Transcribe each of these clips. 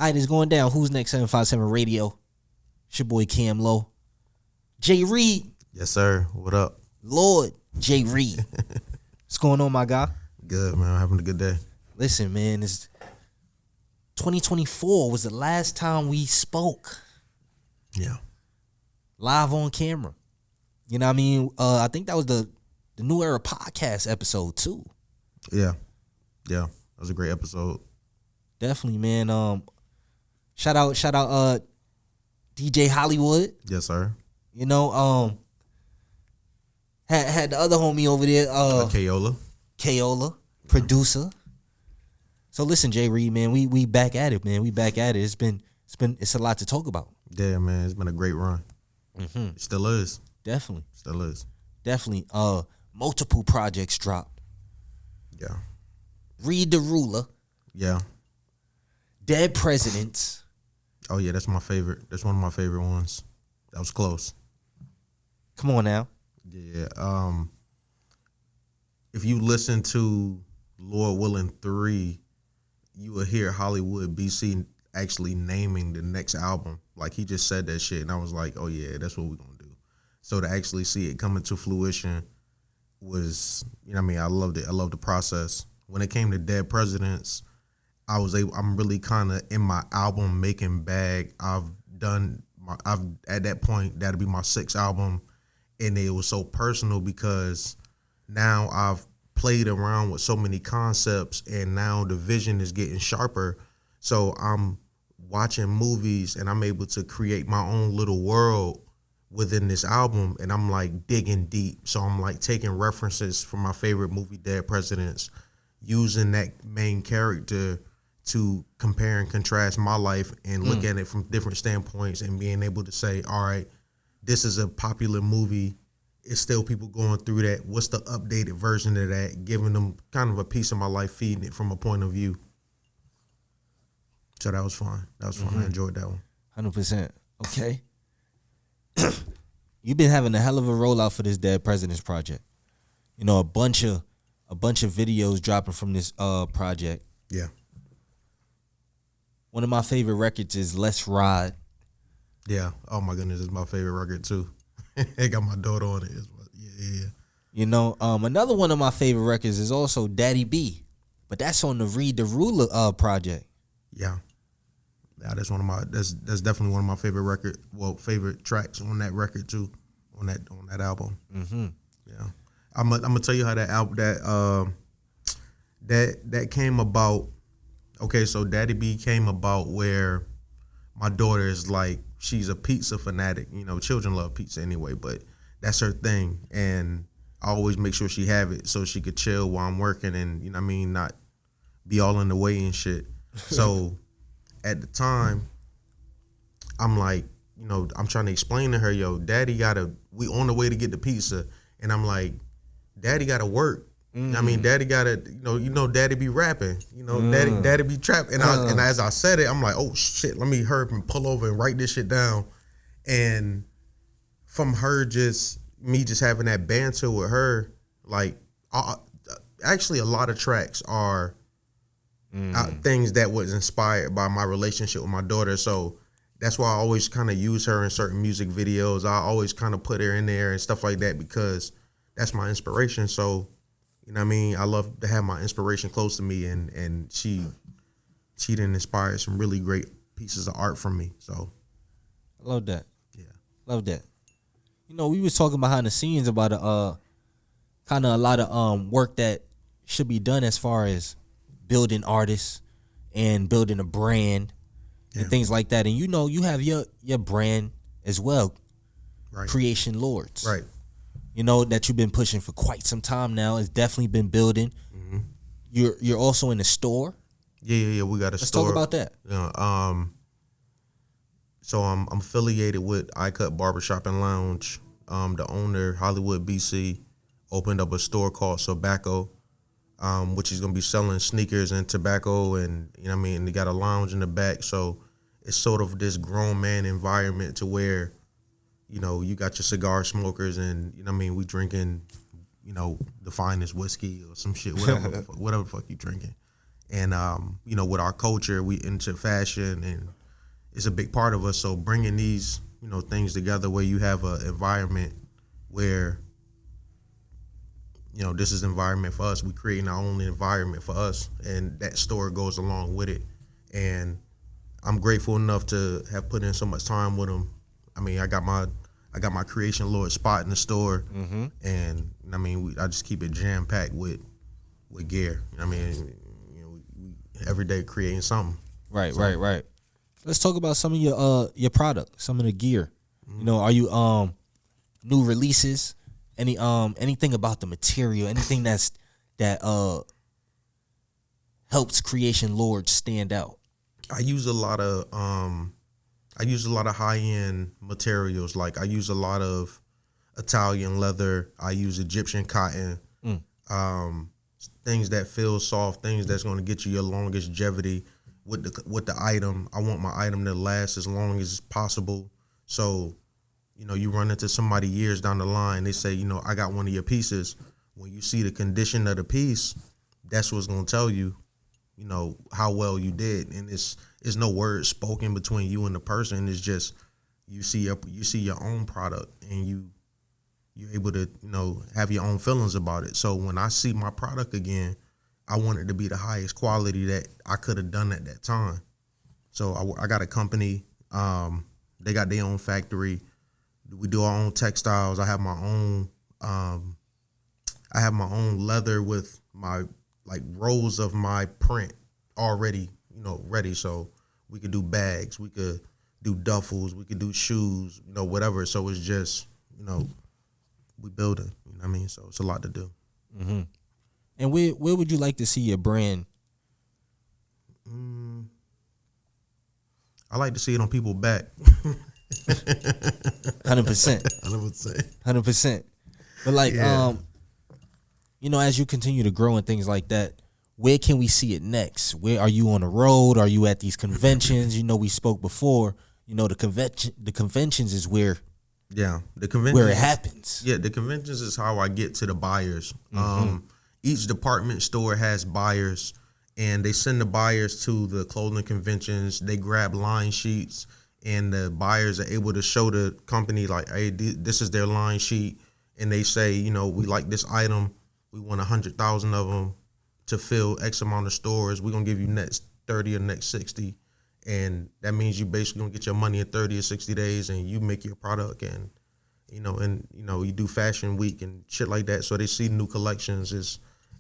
All right, it's going down. Who's next? 757 Radio. It's your boy Cam Low. Jay Reed. Yes, sir. What up? Lord Jay Reed. What's going on, my guy? Good, man. I'm having a good day. Listen, man, it's 2024 was the last time we spoke. Yeah. Live on camera. You know what I mean? I think that was the New Era podcast episode too. Yeah. Yeah. That was a great episode. Definitely, man. Shout out DJ Hollywood. Yes, sir. You know, had the other homie over there, Kayola, producer. So listen, Jay Reed, man, we back at it, man. We back at it. It's a lot to talk about. Yeah, man. It's been a great run. Mm-hmm. It still is. Definitely. Still is. Definitely. Multiple projects dropped. Yeah. Read the Ruler. Yeah. Dead Presidents. Oh yeah, that's my favorite. That's one of my favorite ones. That was close. Come on now. Yeah. If you listen to Lord Willing 3, you will hear Hollywood BC actually naming the next album. Like, he just said that shit, and I was like, oh yeah, that's what we're gonna do. So to actually see it coming to fruition was, you know what I mean, I loved it. I loved the process. When it came to Dead Presidents, I'm really kind of in my album making bag. I've at that point, that'll be my 6th album, and it was so personal because now I've played around with so many concepts, and now the vision is getting sharper. So I'm watching movies, and I'm able to create my own little world within this album, and I'm like digging deep. So I'm like taking references from my favorite movie, Dead Presidents, using that main character to compare and contrast my life and look at it from different standpoints, and being able to say, all right, this is a popular movie. It's still people going through that. What's the updated version of that? Giving them kind of a piece of my life, feeding it from a point of view. So that was fun. That was fun. I enjoyed that one. 100%. Okay. You've been having a hell of a rollout for this Dead Presidents project. You know, a bunch of videos dropping from this project. Yeah. One of my favorite records is Let's Ride. Yeah. Oh my goodness, it's my favorite record too. It got my daughter on it. Yeah. You know, another one of my favorite records is also Daddy B, but that's on the Read the Ruler project. Yeah. Yeah, that's that's definitely one of my favorite favorite tracks on that record too, on that album. Mm-hmm. Yeah. I'm gonna tell you how that album that came about. Okay, so Daddy B came about where my daughter is like, she's a pizza fanatic. You know, children love pizza anyway, but that's her thing. And I always make sure she have it so she could chill while I'm working and, you know what I mean, not be all in the way and shit. So at the time, I'm like, you know, I'm trying to explain to her, yo, we on the way to get the pizza. And I'm like, Daddy gotta work. I mean, Daddy gotta, you know, Daddy be rapping, you know, Daddy be trapping. And as I said it, I'm like, oh shit, let me hurry up and pull over and write this shit down. And from her me just having that banter with her, like, actually a lot of tracks are things that was inspired by my relationship with my daughter. So that's why I always kind of use her in certain music videos. I always kind of put her in there and stuff like that because that's my inspiration. So, you know what I mean? I love to have my inspiration close to me, and she done inspired some really great pieces of art from me. So I love that. Yeah. Love that. You know, we was talking behind the scenes about kind of a lot of work that should be done as far as building artists and building a brand and things like that. And you know, you have your brand as well. Right. CreationLords. Right. You know, that you've been pushing for quite some time now. It's definitely been building. Mm-hmm. You're also in the store. Yeah. We got a store. Let's talk about that. Yeah. So I'm affiliated with iCut Barbershop and Lounge. The owner, Hollywood BC, opened up a store called Tobacco, which is gonna be selling sneakers and tobacco, and you know what I mean. They got a lounge in the back, so it's sort of this grown man environment to where, you know, you got your cigar smokers, and you know what I mean, we drinking, you know, the finest whiskey or some shit, whatever the fuck you drinking. And you know, with our culture, we into fashion, and it's a big part of us. So bringing these, you know, things together where you have an environment where, you know, this is environment for us. We creating our own environment for us, and that store goes along with it. And I'm grateful enough to have put in so much time with them. I mean, I got my CreationLords spot in the store, and I mean, I just keep it jam packed with gear. I mean, you know, we every day creating something. Right, right. Let's talk about some of your product, some of the gear. You know, are you new releases? Anything about the material? Anything that helps CreationLords stand out? I use a lot of high end materials. Like I use a lot of Italian leather. I use Egyptian cotton. Things that feel soft. Things that's going to get you your longest longevity with the item. I want my item to last as long as possible. So, you know, you run into somebody years down the line. They say, you know, I got one of your pieces. When you see the condition of the piece, that's what's going to tell you, you know, how well you did. And it's no words spoken between you and the person. It's just you see your own product, and you're able to, you know, have your own feelings about it. So when I see my product again, I want it to be the highest quality that I could have done at that time. So I got a company. They got their own factory. We do our own textiles. I have my own. I have my own leather with my like rolls of my print already, you know, ready. So we could do bags, we could do duffels, we could do shoes, you know, whatever. So it's just, you know, we building. You know what I mean? So it's a lot to do. Mm-hmm. And where would you like to see your brand? I like to see it on people's back. 100%. 100%. But like, you know, as you continue to grow and things like that, where can we see it next? Where are you on the road? Are you at these conventions? You know, we spoke before. You know, the conventions is where the conventions where it happens. Yeah, the conventions is how I get to the buyers. Each department store has buyers, and they send the buyers to the clothing conventions. They grab line sheets, and the buyers are able to show the company like, hey, this is their line sheet, and they say, you know, we like this item. We want 100,000 of them to fill X amount of stores. We're gonna give you next 30 or next 60, and that means you basically gonna get your money in 30 or 60 days, and you make your product, and you know, you do fashion week and shit like that. So they see new collections.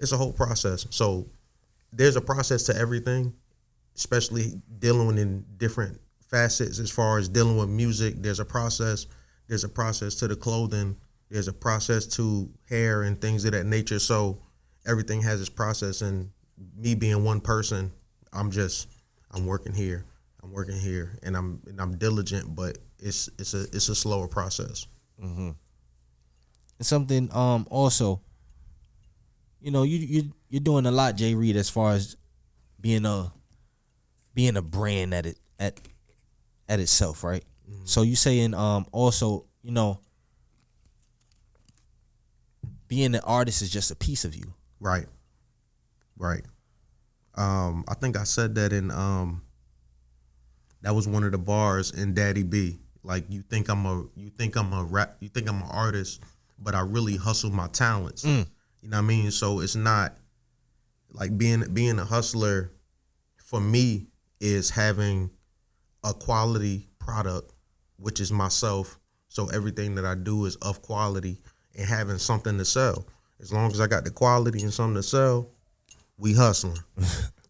It's a whole process. So there's a process to everything, especially dealing in different facets. As far as dealing with music, there's a process. There's a process to the clothing. There's a process to hair and things of that nature. So everything has its process. And me being one person, I'm working here. And I'm diligent, but it's a slower process. Mm-hmm. And something also, you know, you're doing a lot, Jay Reed, as far as being a brand at itself, right? Mm-hmm. So you saying also, you know, being an artist is just a piece of you. Right. I think I said that in that was one of the bars in Daddy B. Like you think I'm an artist, but I really hustle my talents. You know what I mean? So it's not like being a hustler for me is having a quality product, which is myself. So everything that I do is of quality and having something to sell. As long as I got the quality and something to sell, we hustling.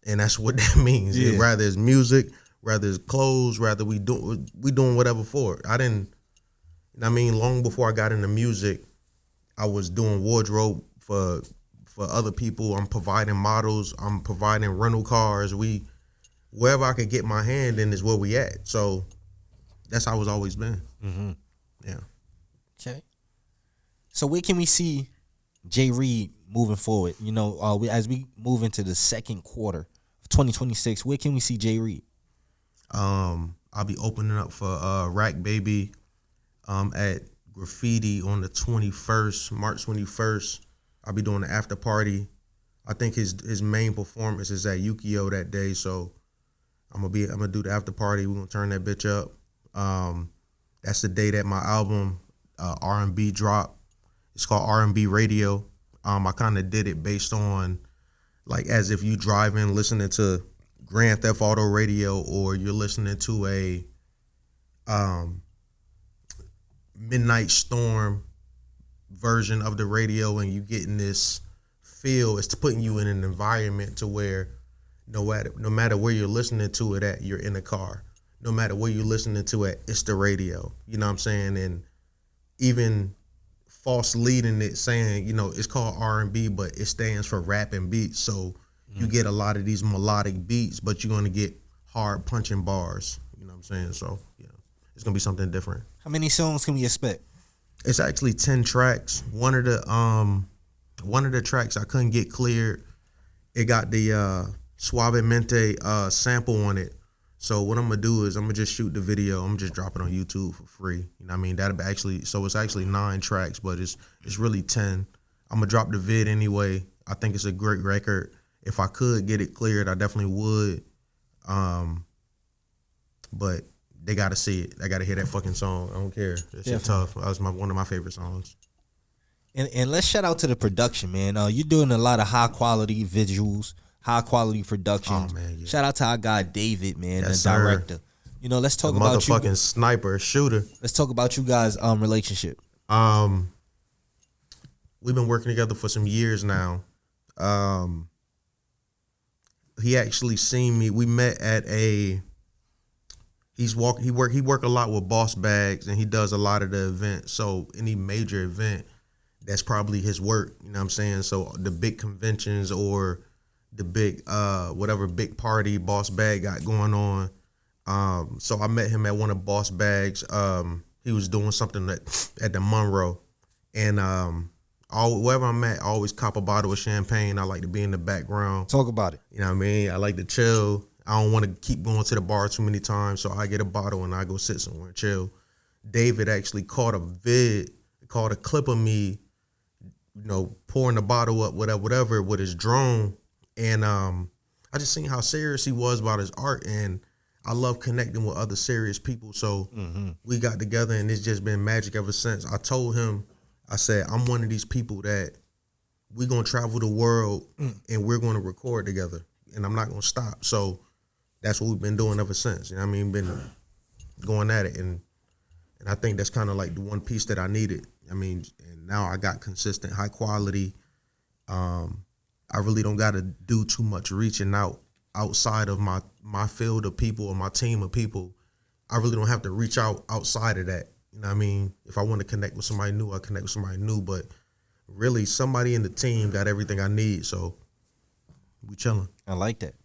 And that's what that means. Yeah. Rather it's music, rather it's clothes, rather we doing whatever for it. I mean, long before I got into music, I was doing wardrobe for other people. I'm providing models. I'm providing rental cars. Wherever I could get my hand in is where we at. So that's how it's always been. Mm-hmm. Yeah. Okay. So where can we see Jay Reed moving forward? You know, as we move into the second quarter of 2026, where can we see Jay Reed? I'll be opening up for Rack Baby at Graffiti on the 21st, March 21st. I'll be doing the after party. I think his main performance is at Yukio that day. So I'm gonna do the after party. We're gonna turn that bitch up. That's the day that my album R&B dropped. It's called R&B Radio. I kind of did it based on like as if you driving listening to Grand Theft Auto radio, or you're listening to a Midnight Storm version of the radio, and you getting this feel. It's putting you in an environment to where no matter where you're listening to it at, you're in a car. No matter where you're listening to it, it's the radio. You know what I'm saying? And even false leading it saying, it's called R&B, but it stands for rap and beats. So you get a lot of these melodic beats, but you're going to get hard punching bars. You know what I'm saying? So, it's going to be something different. How many songs can we expect? It's actually 10 tracks. One of the tracks I couldn't get cleared. It got the Suavemente sample on it. So what I'm gonna do is I'm gonna just shoot the video. I'm just drop it on YouTube for free. You know what I mean? It's actually 9 tracks, but it's really 10. I'm gonna drop the vid anyway. I think it's a great record. If I could get it cleared, I definitely would. But they gotta see it. I gotta hear that fucking song. I don't care. That shit tough. That was one of my favorite songs. And let's shout out to the production, man. You're doing a lot of high quality visuals, high quality production. Oh man, yeah. Shout out to our guy David, man, Yes, the sir. director. Let's talk about Motherfucking sniper shooter. Let's talk about you guys' relationship. We've been working together for some years now. He actually seen me. We met at a. He work a lot with Boss Bags, and he does a lot of the events. So any major event, that's probably his work. You know what I'm saying? So the big conventions or the big whatever big party Boss Bag got going on. So I met him at one of Boss Bags. He was doing something at the Monroe, and wherever I'm at, I always cop a bottle of champagne. I like to be in the background. Talk about it. You know what I mean? I like to chill. I don't want to keep going to the bar too many times, so I get a bottle and I go sit somewhere and chill. David actually caught a clip of me, pouring the bottle up, whatever, with his drone. And I just seen how serious he was about his art, and I love connecting with other serious people. So we got together, and it's just been magic ever since. I told him, I said, I'm one of these people that we're going to travel the world and we're going to record together, and I'm not going to stop. So that's what we've been doing ever since. You know what I mean? Been going at it, and I think that's kind of like the one piece that I needed. I mean, and now I got consistent, high quality. I really don't got to do too much reaching out outside of my field of people or my team of people. I really don't have to reach out outside of that. You know what I mean? If I want to connect with somebody new, I connect with somebody new. But really, somebody in the team got everything I need. So we chilling. I like that.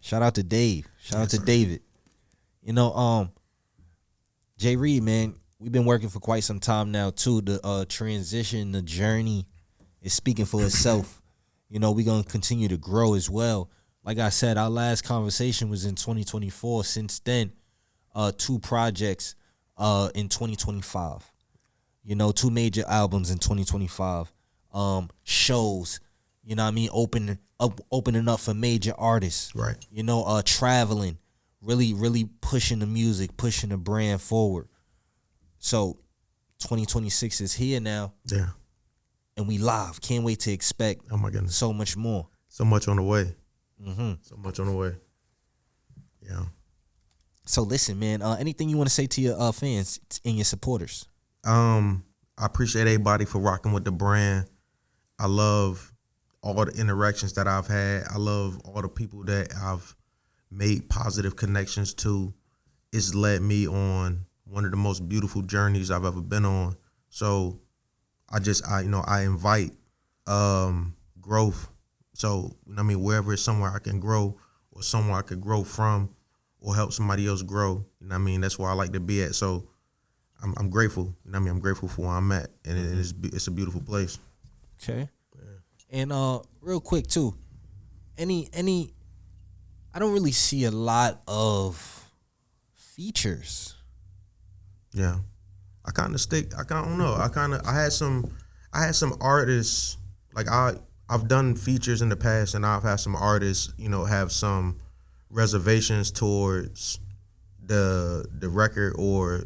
Shout out to Dave. Shout out to sir. David. Jay Reed, man, we've been working for quite some time now too. The transition, the journey is speaking for itself. We're gonna continue to grow as well. Like I said, our last conversation was in 2024. Since then, 2 projects in 2025. 2 major albums in 2025. Shows, opening up for major artists. Right. Traveling, really pushing the music, pushing the brand forward. So 2026 is here now. Yeah. And we live. Can't wait to expect Oh my goodness. so much more. So much on the way. Mm-hmm. So much on the way. Yeah. So listen, man, anything you want to say to your fans and your supporters? I appreciate everybody for rocking with the brand. I love all the interactions that I've had. I love all the people that I've made positive connections to. It's led me on one of the most beautiful journeys I've ever been on. So I invite growth. So, wherever it's somewhere I can grow or somewhere I could grow from or help somebody else grow, that's where I like to be at. So I'm grateful. I'm grateful for where I'm at, and it's a beautiful place. Okay. Yeah. And real quick too, any I don't really see a lot of features. Yeah. I had some artists, like I I've done features in the past, and I've had some artists, have some reservations towards the record, or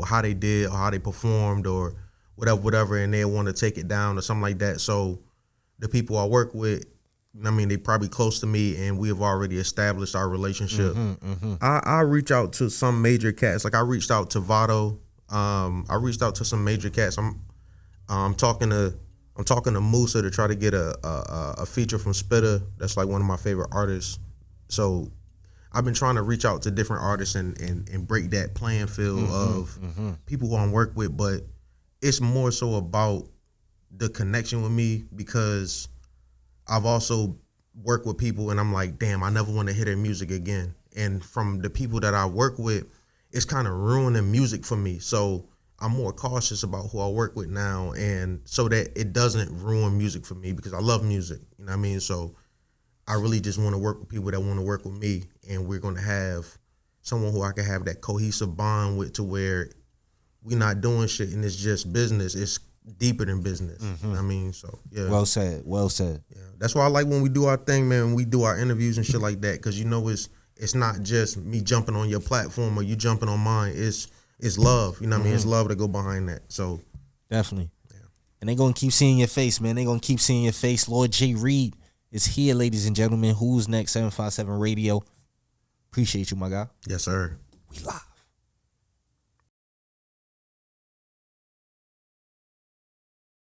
how they did or how they performed or whatever, and they want to take it down or something like that. So the people I work with, they probably close to me, and we have already established our relationship. I reach out to some major cats. Like I reached out to Vado. I reached out to some major cats. I'm talking to Musa to try to get a feature from Spitter. That's like one of my favorite artists. So I've been trying to reach out to different artists and break that playing field of people who I work with, but it's more so about the connection with me, because I've also worked with people and I'm like, damn, I never want to hear their music again. And from the people that I work with, it's kind of ruining music for me. So I'm more cautious about who I work with now, and so that it doesn't ruin music for me, because I love music. You know what I mean? So I really just want to work with people that want to work with me, and we're going to have someone who I can have that cohesive bond with, to where we're not doing shit and it's just business. It's deeper than business. You know what I mean? So yeah. Well said. Well said. Yeah. That's why I like when we do our thing, man. When we do our interviews and shit like that, because it's not just me jumping on your platform or you jumping on mine. It's love. You know what I mean? It's love to go behind that. So definitely. Yeah. And they gonna keep seeing your face, man. They gonna keep seeing your face. Lord J. Reed is here, ladies and gentlemen. Who's next? 757 Radio. Appreciate you, my guy. Yes, sir. We live.